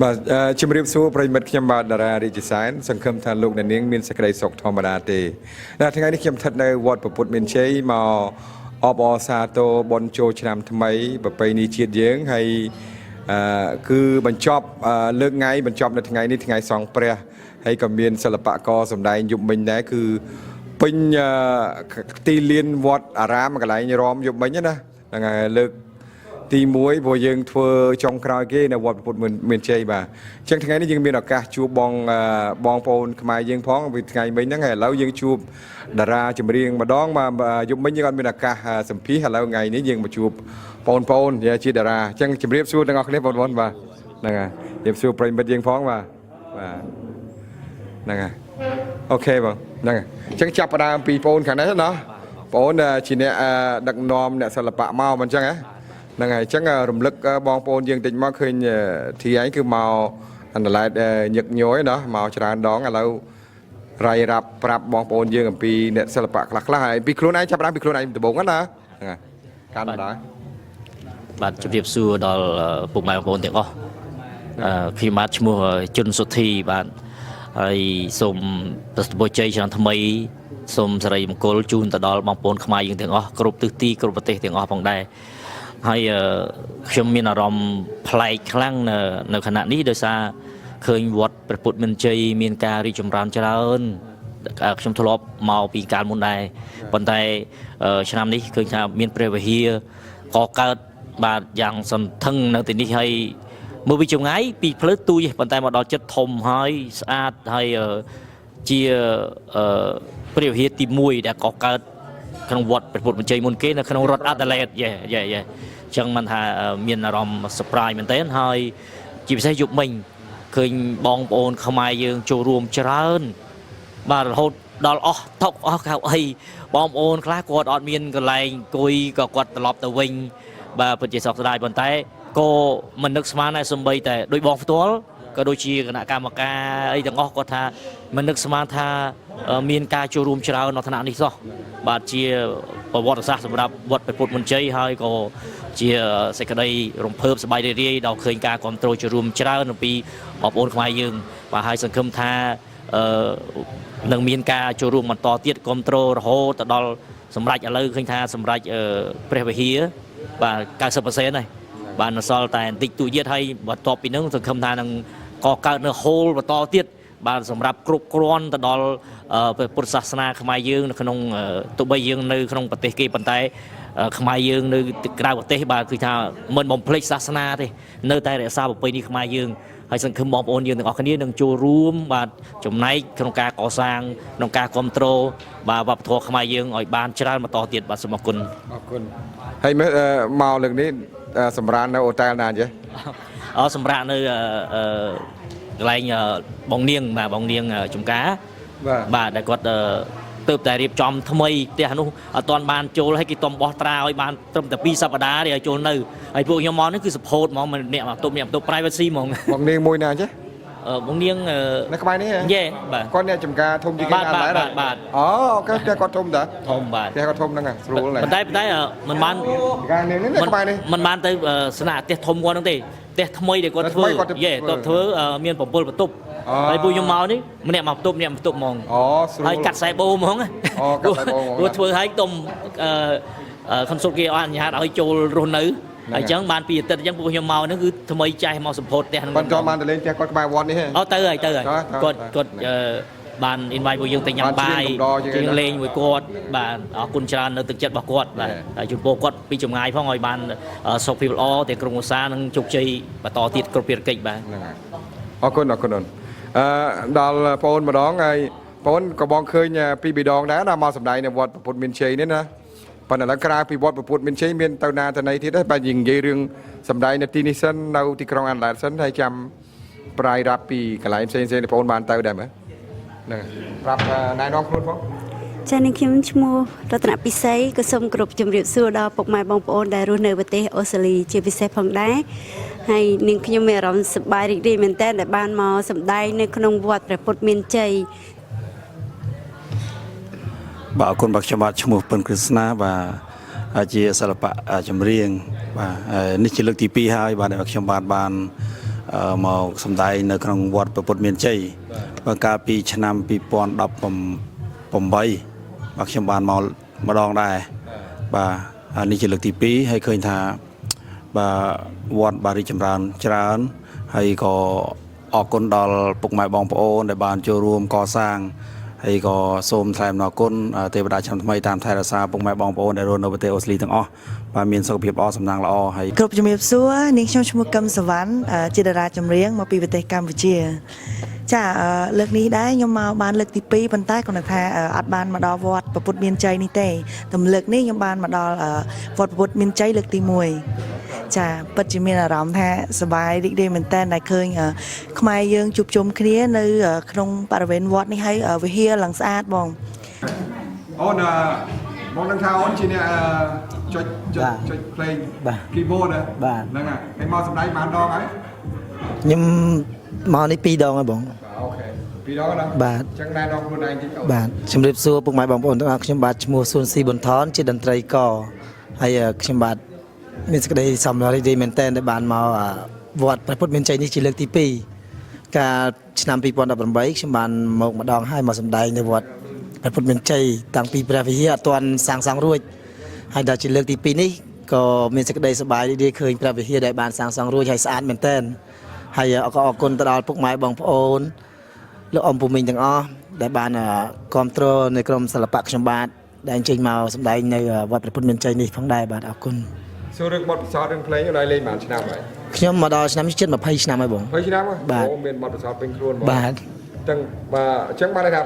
បាទជំរាបសួរប្រិមិត្តខ្ញុំបាទតារារាជសែនសង្ឃឹមថាលោកអ្នកនាងមានសេចក្តីសុខធម្មតាទេថ្ងៃនេះខ្ញុំស្ថិតនៅវត្តព្រះពុទ្ធមានជ័យមកអបអរសាទរបុណ្យចូលឆ្នាំថ្មីប្រពៃណីជាតិយើងហើយគឺបញ្ចប់លើកថ្ងៃបញ្ចប់នៅថ្ងៃនេះថ្ងៃសង្ឃព្រះហើយក៏មានសិល្បករសម្ដែងយប់មិញដែរគឺពេញទីលានវត្តអារាមកន្លែងរំយប់មិញណាហ្នឹងហើយលើកទី1ព្រោះយើងធ្វើចុងក្រោយគេនៅវត្តពុទ្ធមានជ័យបាទអញ្ចឹងថ្ងៃនេះយើងមានឱកាសជួបបងប្អូនខ្មែរយើងផងពីថ្ងៃមិញហ្នឹងហើយឥឡូវយើងជួបតារាចម្រៀងម្ដងបាទយប់មិញយើងអត់មានឱកាសសម្ភាសឥឡូវថ្ងៃនេះយើងមកជួបបងប្អូនជាតារាអញ្ចឹងជម្រាបសួរទាំងអស់គ្នាបងប្អូនបាទហ្នឹងហើយជម្រាបសួរប្រិយមិត្តយើងផងបាទហ្នឹងហើយអូខេបងហ្នឹងហើយអញ្ចឹងចាប់ផ្ដើមពីបងប្អូនខាងនេះណាបងប្អូនជាអ្នកដឹកនាំអ្នកសិល្បៈមកមិនអញ្ចឹងហ៎ហ្នឹងហើយអញ្ចឹងរំលឹកបងប្អូនយើងតិចមកឃើញធីឯងគឺមកអន្តឡែតញឹកញយណាមកច្រើនដងឥឡូវរាយរាប់ប្រាប់បងប្អូនយើងអំពីអ្នកសិល្បៈខ្លះហើយពីខ្លួនឯងចាប់ផ្ដើមពីខ្លួនឯងដំបូងណាហ្នឹងហើយកាន់ដែរបាទជម្រាបសួរដល់ពុកម៉ែបងប្អូនទាំងអស់ខ្ញុំបាទឈ្មោះជុនសុធីបាទហើយសូមប្រសិទ្ធពរជ័យឆ្នាំថ្មីសូមសិរីមង្គលជូនទៅដល់បងប្អូនខ្មែរយើងទាំងអស់គ្រប់ទិសទីគ្រប់ប្រទេសទាំងអស់ផងដែរហើយខ្ញុំមានអារម្មណ៍ប្លែកខ្លាំងនៅខណៈនេះដោយសារឃើញវត្តព្រះពុទ្ធមានជ័យមានការរីកចម្រើនច្រើនខ្ញុំធ្លាប់មកពីកាលមុនដែរប៉ុន្តែឆ្នាំនេះឃើញថាមានព្រះវិហារក៏កើតបាទយ៉ាងសន្ធឹងនៅទីនេះហើយមើលពីចម្ងាយពីផ្លូវទូយប៉ុន្តែមកដល់ចិត្តធំហើយស្អាតហើយជាព្រះវិហារទី1ដែលក៏កើតក្នុងវត្តព្រះពុទ្ធមានជ័យមុនគេនៅក្នុងរដ្ឋអាដាលេដយេអញ្ចឹងមិនថាមានអារម្មណ៍ surprise មែនទែនហើយជាពិសេសយប់មិញឃើញបងប្អូនខ្មែរយើងចូលរួមច្រើនបាទរហូតដល់អស់តុកអស់កៅអីបងប្អូនខ្លះគាត់អត់មានកន្លែងអង្គុយក៏គាត់ត្រឡប់ទៅវិញបាទពិតជាសោកស្ដាយប៉ុន្តែក៏មិននឹកស្មានដែរសូម្បីតែដោយបងផ្ទាល់ក៏ដូចជាគណៈកម្មការអីទាំងអស់គាត់ថាមិននឹកស្មានថាមានការចូលរួមច្រើននៅថ្នាក់នេះសោះបាទជាប្រវត្តិសាស្ត្រសម្រាប់វត្តព្រះពុទ្ធមានជ័យហើយក៏ជាសេចក្តីរំភើបសប្បាយរីករាយដល់ឃើញការគ្រប់គ្រងចូលរួមច្រើនអំពីបងប្អូនខ្មែរយើងបាទហើយសង្ឃឹមថានឹងមានការចូលរួមបន្តទៀតគ្រប់គ្រងរហូតដល់សម្រាប់ឥឡូវឃើញថាសម្រាប់ព្រះវិហារបាទ 90% ហើយបាទនៅសល់តែបន្តិចតួចទៀតហើយបន្ទាប់ពីហ្នឹងសង្ឃឹមថានឹងក៏កើតនៅហូលបន្តទៀតបាទសម្រាប់គ្រប់គ្រាន់ទៅដល់ពុទ្ធសាសនាខ្មែរយើងនៅក្នុងទោះបីយើងនៅក្នុងប្រទេសគេប៉ុន្តែខ្មែរយើងនៅក្រៅប្រទេសបាទគឺថាមិនបំភ្លេចសាសនាទេនៅតែរក្សាប្រពៃណីខ្មែរយើងហើយសង្ឃឹមបងប្អូនយើងទាំងអស់គ្នានឹងចូលរួមបាទចំណែកក្នុងការកសាងក្នុងការគ្រប់គ្រងបាទវប្បធម៌ខ្មែរយើងឲ្យបានច្រើនបន្តទៀតបាទសូមអរគុណហើយមើលមកលើកនេះសម្រាប់នៅអូតែលណាចេះសម្រាប់នៅកន្លែងបងនាងបាទបងនាងចំការបាទដែលគាត់ទើបតែរៀបចំថ្មីផ្ទះនោះអត់ទាន់បានចូលហើយគេទំបោះត្រាឲ្យបានត្រឹមតែ2សប្តាហ៍ទេឲ្យចូលនៅហើយពួកខ្ញុំមកនេះគឺ support ហ្មងមិនអ្នកមកបន្ទប់ privacy ហ្មងបងនាងមួយណាចេះបងនាងនៅក្បែរនេះយេបាទគាត់អ្នកចំការធំជាងគេណាស់បាទអូគេផ្ទះគាត់ធំតាធំបាទផ្ទះគាត់ធំហ្នឹងស្រួលប៉ុន្តែមិនបានការនាងនេះក្បែរនេះមិនបានទៅស្នាក់ផ្ទះធំគាត់ហ្នឹងទេផ្ទះថ្មីដែលគាត់ធ្វើយេគាត់ធ្វើមាន7បន្ទប់ហើយពួកខ្ញុំមកនេះម្នាក់មកបន្ទប់ម្នាក់បន្ទប់ហ្មងស្រួលហើយកាត់ខ្សែបូហ្មងគាត់ធ្វើឲ្យទុំconsult គេអត់អនុញ្ញាតឲ្យចូលរស់នៅអញ្ចឹងបានពីអាទិត្យអញ្ចឹងពួកខ្ញុំមកហ្នឹងគឺថ្មីចេះមកសម្ពោធផ្ទះហ្នឹងបន្តបានទៅលេងផ្ទះគាត់ក្បែរវត្តនេះហ៎ទៅហើយគាត់បាន invite ពួកយើងទៅញ៉ាំបាយយើងលេងមួយគាត់បាទអរគុណច្រើននៅទឹកចិត្តរបស់គាត់បាទហើយចំពោះគាត់ពីចម្ងាយផងឲ្យបានសុខភាពល្អទាំងក្រុមគ្រួសារនិងជោគជ័យបន្តទៀតគ្រប់ភារកិច្ចបាទហ្នឹងហើយអរគុណដល់បងអូនម្ដងហើយបងអូនក៏បងឃើញពីប៊ីដងដែរណាមកសម្ដែងនៅវត្តព្រះពុទ្ធមានជ័យនេះណាប៉ុន្តែឥឡូវក្រៅពីវត្តព្រះពុទ្ធមានជ័យមានទៅណាទៅណីទៀតដែរបាទនិយាយរឿងសម្ដែងនៅទីនេះសិននៅទីក្រុងអាដាលេដសិនហើយចាំប្រាយរាប់ពីកន្លែងផ្សេងៗបងអូនបានទៅដែរមើលហ្នឹងប្រាប់ណែនាំខ្លួនផងចា៎នាងខ្ញុំឈ្មោះរតនពិសីក៏សូមគោរពជម្រាបសួរដល់ពុកម៉ែបងប្អូនដែលរស់នៅប្រទេសអូស្ត្រាលីជាពិសេសផងដែរហើយនាងខ្ញុំមានអារម្មណ៍សប្បាយរីករាយមែនទែនដែលបានមកសម្ដែងនៅក្នុងវត្តព្រះពុទ្ធមានជ័យបាទអរគុណបាទខ្ញុំបាទឈ្មោះពិនគ្រឹស្ណាបាទជាសិល្បៈចម្រៀងបាទនេះជាលើកទី2ហើយបាទដែលខ្ញុំបាន មកសំដែងនៅក្នុងវត្តប្រពុតមានជ័យបើកាលពីឆ្នាំ2018បាទខ្ញុំបានមកម្ដងដែរបាទនេះជាលើកទី2ហើយឃើញថាបាទវត្តបាទរីចម្រើនច្រើនហើយក៏អរគុណដល់ពុកម៉ែបងប្អូនដែលបានចូលរួមកសាងហើយក៏សូមថ្លែងអំណរគុណទេវតាឆ្នាំថ្មីតាមថែរក្សាពុកម៉ែបងប្អូនដែលរស់នៅប្រទេសអូស្ត្រាលីទាំងអស់បាទមានសុខភាពល្អសំណាងល្អហើយ គ្រប់ជំរាបសួរនាងខ្ញុំឈ្មោះកឹមសវណ្ណជាតារាចម្រៀងមកពីប្រទេសកម្ពុជាចាលើកនេះដែរខ្ញុំមកបានលើកទី2ប៉ុន្តែគាត់ថាអត់បានមកដល់វត្តប្រពុតមានជ័យនេះទេតែលើកនេះខ្ញុំបានមកដល់វត្តប្រពុតមានជ័យលើកទី1ចាពិតជាមានអារម្មណ៍ថាសប្បាយរីករាយមែនតើដែលឃើញខ្មែរយើងជួបជុំគ្នានៅក្នុងបរិវេណវត្តនេះហើយវិហារឡើងស្អាតបង អូនមកនឹងថាអូនជាអ្នកចុចភ្លេង keyboard ហ្នឹងហើយមកសម្ដែងបានដងហើយ ខ្ញុំមកនេះ2 ដងហើយបង អូខេ2 ដងណា បាទ ចឹងដែរដងខ្លួនឯងតិច បាទជំរាបសួរពុកម៉ែបងប្អូនទាំងអស់ខ្ញុំបាទឈ្មោះសួនស៊ីប៊ុនថនជាតន្ត្រីករហើយខ្ញុំបាទមានសេចក្តីសំណររីករាយមែនទែនដែលបានមកវត្តព្រះពុទ្ធមានជ័យនេះជាលើកទី2កាលឆ្នាំ2018ខ្ញុំបានមកម្ដងហើយមកសម្ដែងនៅវត្តព្រះពុទ្ធមានជ័យតាំងពីព្រះវិហារអត់ទាន់សាងសង់រួចហើយដល់ជាលើកទី2នេះក៏មានសេចក្តីសប្បាយរីករាយឃើញព្រះវិហារដែលបានសាងសង់រួចហើយស្អាតមែនទែនហើយក៏អរគុណទៅដល់ពុកម៉ែបងប្អូនលោកអ៊ំពូមីងទាំងអស់ដែលបានគ្រប់គ្រងនៅក្រុមសិល្បៈខ្ញុំបាទដែលអញ្ជើញមកសម្ដែងនៅវត្តព្រះពុទ្ធមានជ័យនេះផងដែរបាទអរគុណ សួររឿងបទពិសោធន៍រឿងភ្លេងដល់លេងបានឆ្នាំហើយ ខ្ញុំមកដល់ឆ្នាំនេះជិត20ឆ្នាំហើយបង 20ឆ្នាំ បាទ អូមានបទពិសោធន៍ពេញខ្លួនមក បាទ ទាំងបាទអញ្ចឹងបានថា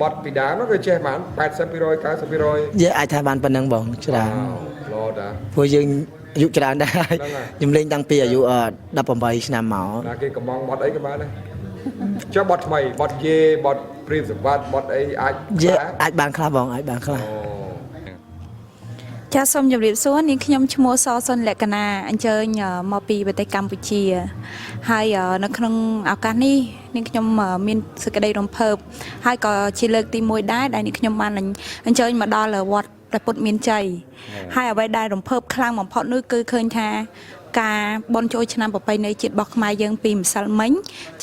បទពីដើមនោះគឺចេះបាន 80% 90% យើងអាចថាបានប៉ុណ្ណឹងបងច្រើន ឡតា ព្រោះយើងអាយុច្រើនដែរ ហ្នឹងហើយ ខ្ញុំលេងតាំងពីអាយុ18ឆ្នាំមក ណាគេកំងបទអីក៏បានដែរចុះបទថ្មីបទយេបទព្រៀបសម្បត្តិបទអីអាច យើងអាចបានខ្លះបងអាចបានខ្លះ ចាសសូមជម្រាបសួរនាងខ្ញុំឈ្មោះសសុនលក្ខណាអញ្ជើញមកពីប្រទេសកម្ពុជាហើយនៅក្នុងឱកាសនេះនាងខ្ញុំមានសេចក្តីរំភើបហើយក៏ជាលើកទី1ដែរដែលនាងខ្ញុំបានអញ្ជើញមកដល់វត្តព្រះពុទ្ធមានជ័យហើយអ្វីដែលរំភើបខ្លាំងបំផុតនោះគឺឃើញថាការបន់ចូលឆ្នាំប្រពៃណីជាតិរបស់ខ្មែរយើងពីម្សិលមិញ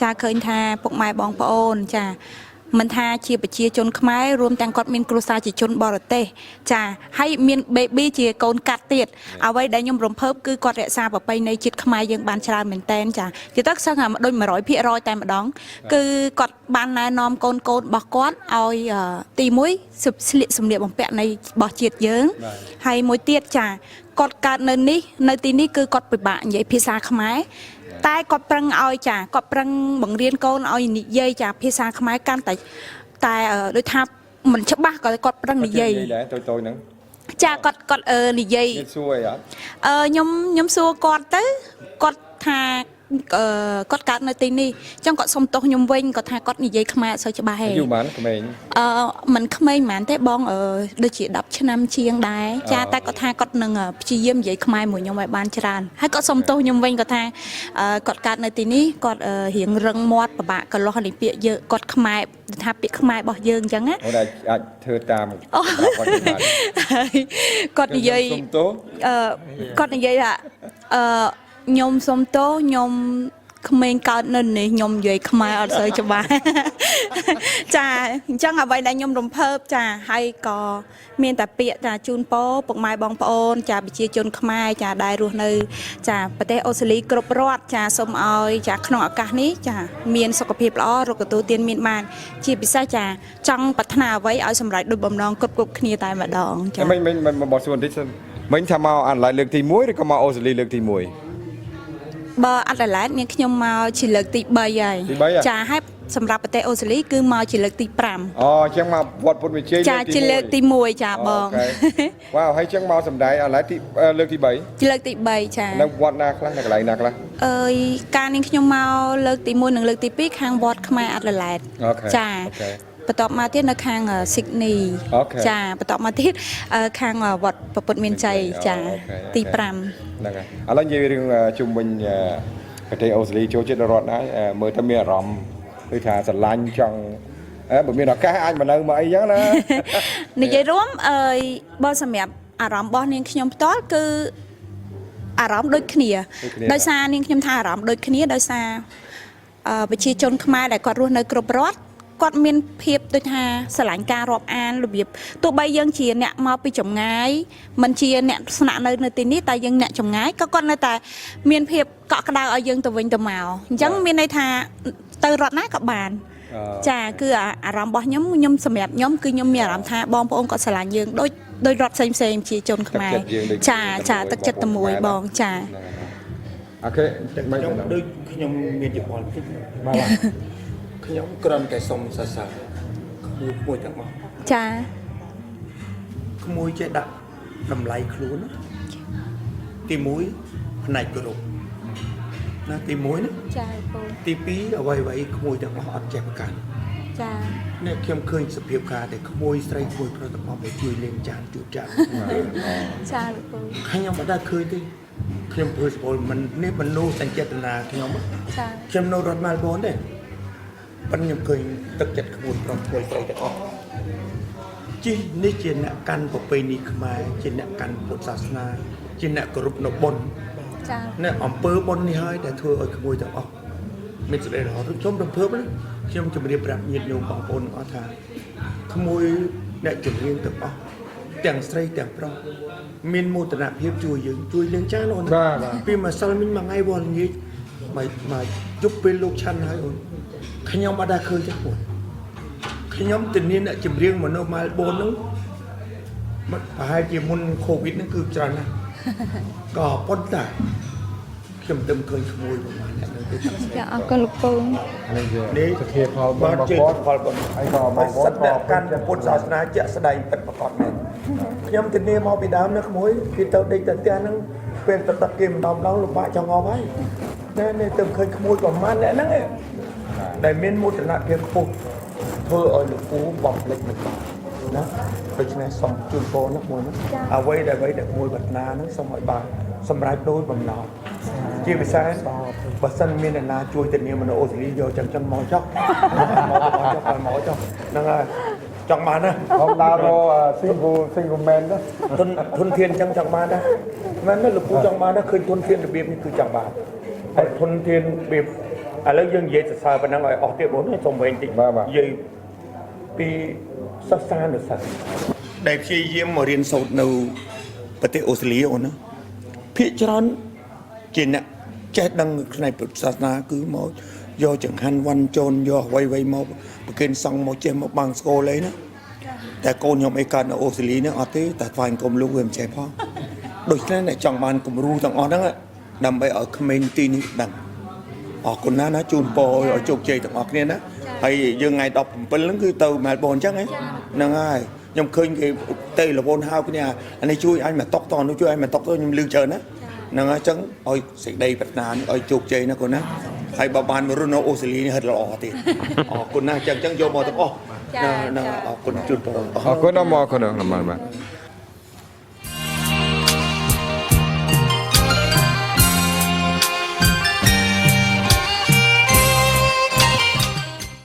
ចាឃើញថាពុកម៉ែបងប្អូនចាមិនថាជាប្រជាជនខ្មែររួមទាំងគាត់មានគ្រួសារជាជនបរទេសចាហើយមាន baby ជាកូនកាត់ទៀតអ្វីដែលខ្ញុំរំភើបគឺគាត់រក្សាប្រពៃណីជាតិខ្មែរយើងបានច្រើនមែនតែនចានិយាយទៅសឹងតែដូច 100% តែម្ដងគឺគាត់បានណែនាំកូនរបស់គាត់ឲ្យទី1ស្លៀកសម្លៀកបំពាក់នៃរបស់ជាតិយើងហើយមួយទៀតចាគាត់កើតនៅទីនេះគឺគាត់ពិបាកនិយាយភាសាខ្មែរតែគាត់ប្រឹងឲ្យចាគាត់ប្រឹងបង្រៀនកូនឲ្យនិយាយចាភាសាខ្មែរកាន់តែដូចថាមិនច្បាស់ក៏គាត់ប្រឹងនិយាយដែរតូចៗហ្នឹង ចាគាត់និយាយ សួរអីអត់ ខ្ញុំសួរគាត់ទៅគាត់ថាគាត់កើតនៅទីនេះអញ្ចឹងគាត់សុំទោសខ្ញុំវិញគាត់ថាគាត់និយាយខ្មែរអត់សូវច្បាស់ទេ អាយុប៉ុន្មានក្មេង មិនក្មេងហ្មងទេបងដូចជា10ឆ្នាំជាងដែរចាតែគាត់ថាគាត់នឹងព្យាយាមនិយាយខ្មែរមួយខ្ញុំឲ្យបានច្រើនហើយគាត់សុំទោសខ្ញុំវិញគាត់ថាគាត់កើតនៅទីនេះគាត់រៀងរឹងមាត់ពិបាកកន្លោះនេះពាក្យយើងគាត់ខ្មែរថាពាក្យខ្មែររបស់យើងអញ្ចឹងណា អូនអាចធ្វើតាមគាត់និយាយគាត់និយាយថាខ្ញុំសុំទោសខ្ញុំក្មេងកើតនៅនេះខ្ញុំនិយាយខ្មែរអត់សូវច្បាស់ចាអញ្ចឹងអ្វីដែលខ្ញុំរំភើបចាហើយក៏មានតែពាក្យចាជូនពរពុកម៉ែបងប្អូនចាប្រជាជនខ្មែរចាដែលរស់នៅចាប្រទេសអូស្ត្រាលីគ្រប់រដ្ឋចាសូមឲ្យចាក្នុងឱកាសនេះចាមានសុខភាពល្អរកទទួលទានមានបានជាពិសេសចាចង់ប្រាថ្នាអ្វីឲ្យសម្រេចដូចបំណងគ្រប់គ្នាតែម្ដងចាមិនបោះសួរបន្តិចសិនមិញថាមកអាឡៃលើកទី1ឬក៏មកអូស្ត្រាលីលើកទី1 បើអាដេលេដនាងខ្ញុំមកជាលើកទី3ហើយចាហើយសម្រាប់ប្រទេសអូស្ត្រាលីគឺមកជាលើកទី5អូអញ្ចឹងមកវត្តពុទ្ធវិជ័យចាជាលើកទី1ចាបងវ៉ាវហើយអញ្ចឹងមកសម្ដែងអាឡៃទីលើកទី3ជាលើកទី3ចានៅវត្តណាខ្លះនៅកន្លែងណាខ្លះការនាងខ្ញុំមកលើកទី1និងលើកទី2ខាងវត្តខ្មែរអាដេលេដចាបន្ទាប់មកទៀតនៅខាងស៊ីដនីចាបន្ទាប់មកទៀតខាងវត្តព្រះពុទ្ធមានជ័យចាទី5ហ្នឹងហើយឥឡូវនិយាយរឿងជុំវិញប្រទេសអូស្ត្រាលីចូលចិត្តរដ្ឋណាមើលទៅមានអារម្មណ៍ដូចថាស្រឡាញ់ចង់បើមានឱកាសអាចមកនៅមកអីចឹងណានិយាយរួមបើសម្រាប់អារម្មណ៍របស់នាងខ្ញុំផ្ទាល់គឺ អារម្មណ៍ដូចគ្នាដោយសារនាងខ្ញុំថាអារម្មណ៍ដូចគ្នាដោយសារប្រជាជនខ្មែរដែលគាត់រស់នៅគ្រប់រដ្ឋគាត់មានភាពដូចថាស្រឡាញ់ការរាប់អានរបៀបទោះបីយើងជាអ្នកមកពីចម្ងាយមិនជាអ្នកស្នាក់នៅទីនេះតែយើងអ្នកចម្ងាយក៏គាត់នៅតែមានភាពកក់ក្ដៅឲ្យយើងទៅវិញទៅមកអញ្ចឹងមានន័យថាទៅរដ្ឋណាក៏បានចាគឺអារម្មណ៍របស់ខ្ញុំសម្រាប់ខ្ញុំគឺខ្ញុំមានអារម្មណ៍ថាបងប្អូនគាត់ស្រឡាញ់យើងដូចរដ្ឋផ្សេងជាជនខ្មែរចាទឹកចិត្តតែមួយបងចា អូខេ ខ្ញុំដូចខ្ញុំមានយោបល់តិចបាទខ្ញុំគ្រាន់តែសុំសរសើរក្មួយទាំងអស់ ចា ក្មួយចេះដាក់តម្លៃខ្លួនណាទី1ផ្នែកគ្រប់ណាទី1ណា ចាបង ទី2អ្វីៗក្មួយទាំងអស់អត់ចេះប្រកាន់ ចា នេះខ្ញុំឃើញសភាពការតែក្មួយស្រីក្មួយប្រុសទាំងអស់ដែលជួយលេងចានជួបចាន ចាបង ខ្ញុំមិនដែលឃើញទេខ្ញុំព្រោះស្ពលមិននេះមនុស្សសញ្ចេតនាខ្ញុំ ចា ខ្ញុំនៅរដ្ឋម៉ែលប៊នទេប៉ុន្តែខ្ញុំឃើញទឹកចិត្តក្មួយប្រុសក្មួយស្រីទាំងអស់ជីនេះជាអ្នកកាន់ប្រពៃណីខ្មែរជាអ្នកកាន់ពុទ្ធសាសនាជាអ្នកគោរពនៅបុណ្យ ចា អ្នកអំពើបុណ្យនេះហើយដែលធ្វើឲ្យក្មួយទាំងអស់មានសេចក្តីរហ័សខ្ញុំរំភើបណាខ្ញុំជម្រាបប្រាប់ញាតិញោមបងប្អូនទាំងអស់ថាក្មួយអ្នកចម្រៀងទាំងអស់ទាំងស្រីទាំងប្រុសមានមោទនភាពជួយយើងជួយលេងចានអូនពីម្សិលមិញមួយថ្ងៃវល់ល្ងាចមកជប់ពេលលោកឆាន់ហើយអូនខ្ញុំអត់ដែលឃើញទេបងខ្ញុំទៅនាអ្នកចម្រៀងមកនៅម៉ែលប៊នហ្នឹងប្រហែលជាមុនកូវីដហ្នឹងគឺច្រើនណាស់ក៏ប៉ុន្តែខ្ញុំទៅឃើញក្មួយប្រហែលអ្នកហ្នឹងទេ ចាអរគុណលោកពូ នេះ សធាផលប បាទ ន ជា បន ផលបុណ្យ ហើយក៏បងប្អូ សិ ន ទ្ធិអ្នកកាន់ពុទ្ធសាសនាជាក់ស្ដែងពិតប្រាកដមែនខ្ញុំទៅនាមកពីដើមនៅក្មួយគេទៅដេកទៅផ្ទះហ្នឹងពេលទៅដឹកគេម្ដងលំបាកចង់អស់ហើយនេះទៅឃើញក្មួយប្រហែលអ្នកហ្នឹងឯងដែលមានមោទនភាពខ្ពស់ធ្វើឲ្យលោកពូបំភ្លេចមិនបានណាដូច្នេះសូមជូនពរណាមួយណាអ្វីដែលមួយប្រាថ្នាហ្នឹងសូមឲ្យបានសម្រាប់ដោយបំណងជាពិសេសបើសិនមានអ្នកណាជួយទៅនាមនៅអូស្ត្រាលីយកចឹងមកចុះមកចុះហ្នឹងហើយចង់បានណា ខ្ញុំដើររក single man ណា ធនធានចឹងចង់បានណាមែនទេលោកពូចង់បានណាឃើញធនធានរបៀបនេះគឺចង់បានហើយធនធានរបៀបឥឡូវយើងនិយាយសរសើរប៉ុណ្ណឹងឲ្យអស់ទៀតបងសូមវិញតិចនិយាយពីសិក្សានុសិស្សដែលព្យាយាមមករៀនសូត្រនៅប្រទេសអូស្ត្រាលីអូនណាភាគច្រើនជាអ្នកចេះដឹងផ្នែកពុទ្ធសាសនាគឺមកយកចង្ហាន់វ៉ាន់ជូនយកអ្វីៗមកប្រគេនសង្ឃមកចេះមកបាំងស្គរលេណាតែកូនខ្ញុំអីកើតនៅអូស្ត្រាលីហ្នឹងអត់ទេតែថ្វាយគុំលោកវាមិនចេះផងដូច្នេះអ្នកចង់បានគំរូទាំងអស់ហ្នឹងដើម្បីឲ្យក្មេងទីនេះដឹងអរគុណណាជូនពរឲ្យជោគជ័យទាំងអស់គ្នាណាហើយយើងថ្ងៃ17ហ្នឹងគឺទៅមែលប៊នអញ្ចឹងហ្នឹងហើយខ្ញុំឃើញគេទៅលវនហៅគ្នាអានេះជួយអញមកតុកតនោះជួយអញមកតុកទៅខ្ញុំលឺច្រើនណាហ្នឹងហើយអញ្ចឹងឲ្យសេចក្តីប្រាថ្នានេះឲ្យជោគជ័យណាកូនណាហើយបើបានមករស់នៅអូស្ត្រាលីនេះហិតល្អទៀតអរគុណណាស់អញ្ចឹងយកមកទាំងអស់ណាអរគុណជូនពរ អរគុណដល់មកកូនបាទ